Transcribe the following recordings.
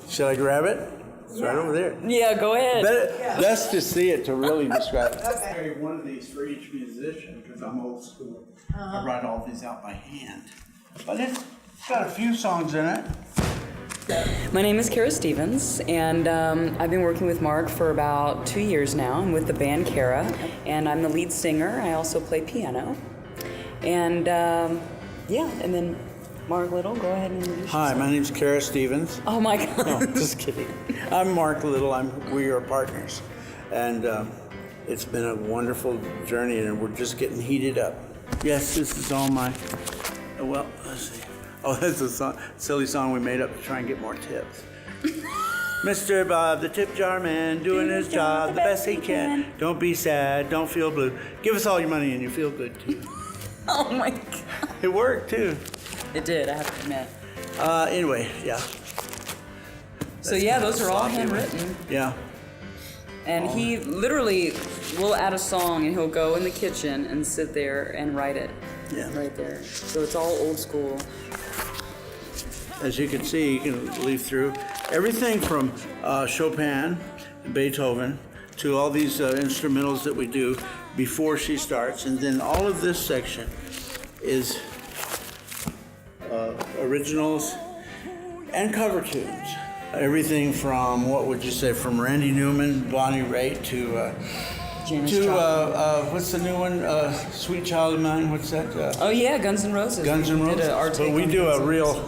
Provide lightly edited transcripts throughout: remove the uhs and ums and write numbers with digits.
Should I grab it? It's right over there. Yeah, go ahead. Best to see it to really describe it. I carry one of these for each musician because I'm old school. I write all these out by hand. But it's got a few songs in it. My name is Kara Stevens, and I've been working with Mark for about 2 years now. I'm with the band Kara, and I'm the lead singer. I also play piano. And and then Mark Little, go ahead and introduce yourself. Hi, my name's Kara Stevens. Oh my God. No, just kidding. I'm Mark Little. We are partners. And it's been a wonderful journey, and we're just getting heated up. Yes, this is all my, well, let's see. Oh, that's a silly song we made up to try and get more tips. Mr. Bob, the tip jar man, doing his job the best he can. Don't be sad, don't feel blue. Give us all your money and you feel good too. Oh my God. It worked too. It did, I have to admit. Anyway, yeah. So yeah, those are all handwritten. Yeah. And he literally will add a song and he'll go in the kitchen and sit there and write it. Yeah. Right there. So it's all old school. As you can see, you can leaf through everything from Chopin, Beethoven, to all these instrumentals that we do before she starts. And then all of this section is originals and cover tunes. Everything from, what would you say, from Randy Newman, Bonnie Raitt, to what's the new one? Sweet Child of Mine. What's that? Oh yeah, Guns N' Roses. Guns N' Roses. But we do a real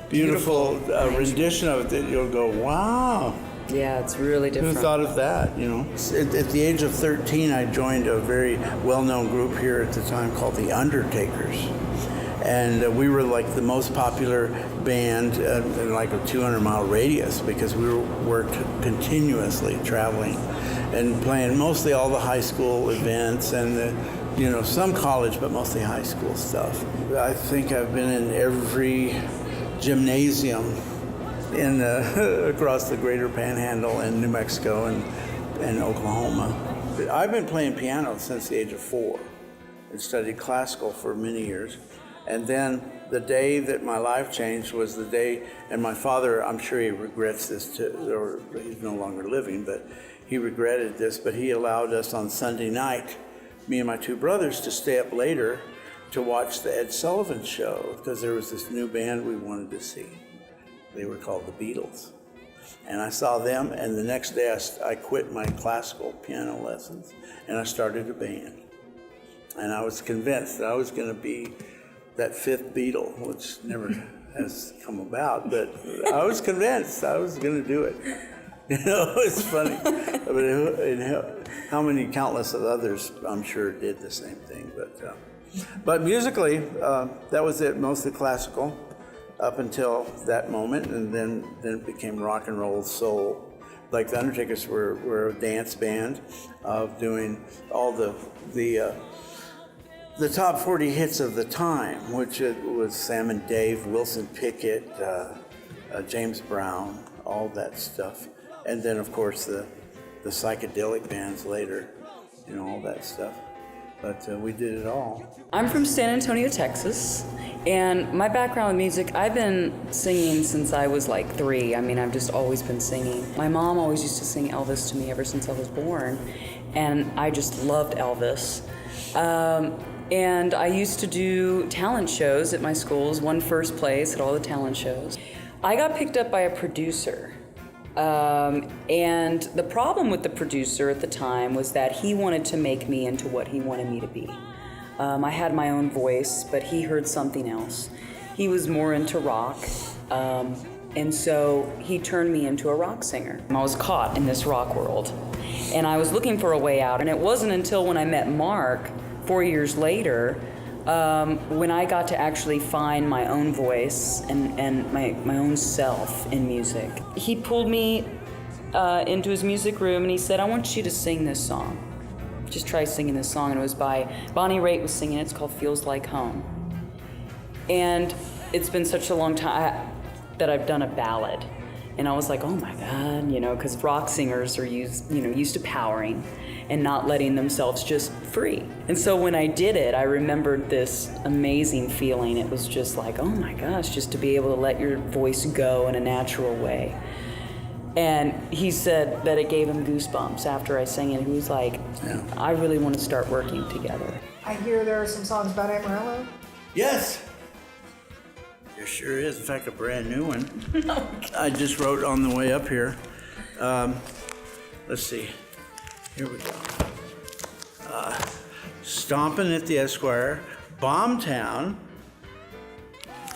beautiful rendition of it that you'll go, wow. Yeah, it's really different. Who thought of that? You know, at the age of 13, I joined a very well-known group here at the time called the Undertakers. And we were like the most popular band in like a 200-mile radius because we worked continuously traveling and playing mostly all the high school events and some college, but mostly high school stuff. I think I've been in every gymnasium in across the greater Panhandle in New Mexico and Oklahoma. I've been playing piano since the age of 4 and studied classical for many years. And then the day that my life changed was the day, and my father, I'm sure he regrets this too, or he's no longer living, but he regretted this, but he allowed us on Sunday night, me and my 2 brothers, to stay up later to watch the Ed Sullivan Show, because there was this new band we wanted to see. They were called the Beatles. And I saw them, and the next day I quit my classical piano lessons, and I started a band. And I was convinced that I was going to be that 5th Beatle, which never has come about, but I was convinced I was going to do it. It's funny. But how many countless of others, I'm sure, did the same thing. But musically, that was it, mostly classical, up until that moment, and then it became rock and roll, soul. Like the Undertakers were a dance band of doing all the top 40 hits of the time, which it was Sam and Dave, Wilson Pickett, James Brown, all that stuff. And then, of course, the psychedelic bands later, all that stuff. But we did it all. I'm from San Antonio, Texas, and my background in music, I've been singing since I was like 3. I mean, I've just always been singing. My mom always used to sing Elvis to me ever since I was born, and I just loved Elvis. And I used to do talent shows at my schools, won first place at all the talent shows. I got picked up by a producer. And the problem with the producer at the time was that he wanted to make me into what he wanted me to be. I had my own voice, but he heard something else. He was more into rock, and so he turned me into a rock singer. I was caught in this rock world, and I was looking for a way out. And it wasn't until when I met Mark 4 years later when I got to actually find my own voice and my own self in music. He pulled me into his music room and he said, I want you to sing this song. Just try singing this song. And it was by Bonnie Raitt was singing it. It's called Feels Like Home. And it's been such a long time that I've done a ballad. And I was like, oh my God, because rock singers are used to powering and not letting themselves just free. And so when I did it, I remembered this amazing feeling. It was just like, oh my gosh, just to be able to let your voice go in a natural way. And he said that it gave him goosebumps after I sang it. He was like, I really want to start working together. I hear there are some songs about Amarillo. Yes. There sure is. In fact, a brand new one. I just wrote on the way up here. Let's see. Here we go. Stompin' at the Esquire, Bombtown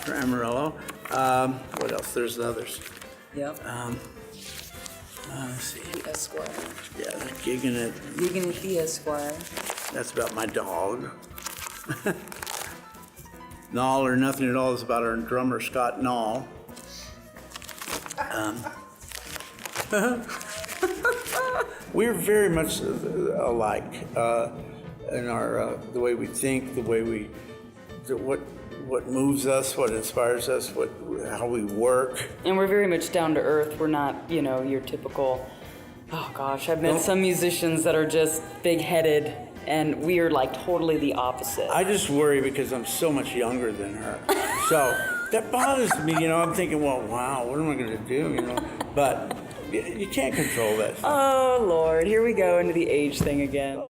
for Amarillo. What else? There's others. Yep. Let's see. The Esquire. Yeah, gigging at. Gigging at the Esquire. That's about my dog. Nall or Nothing at All is about our drummer, Scott Nall. We're very much alike in our the way we think, the way what moves us, what inspires us, how we work. And we're very much down to earth. We're not, your typical, oh gosh, I've met some musicians that are just big-headed, and we are like totally the opposite. I just worry because I'm so much younger than her. So that bothers me, I'm thinking, well, wow, what am I going to do, But you can't control that. Oh, Lord, here we go into the age thing again.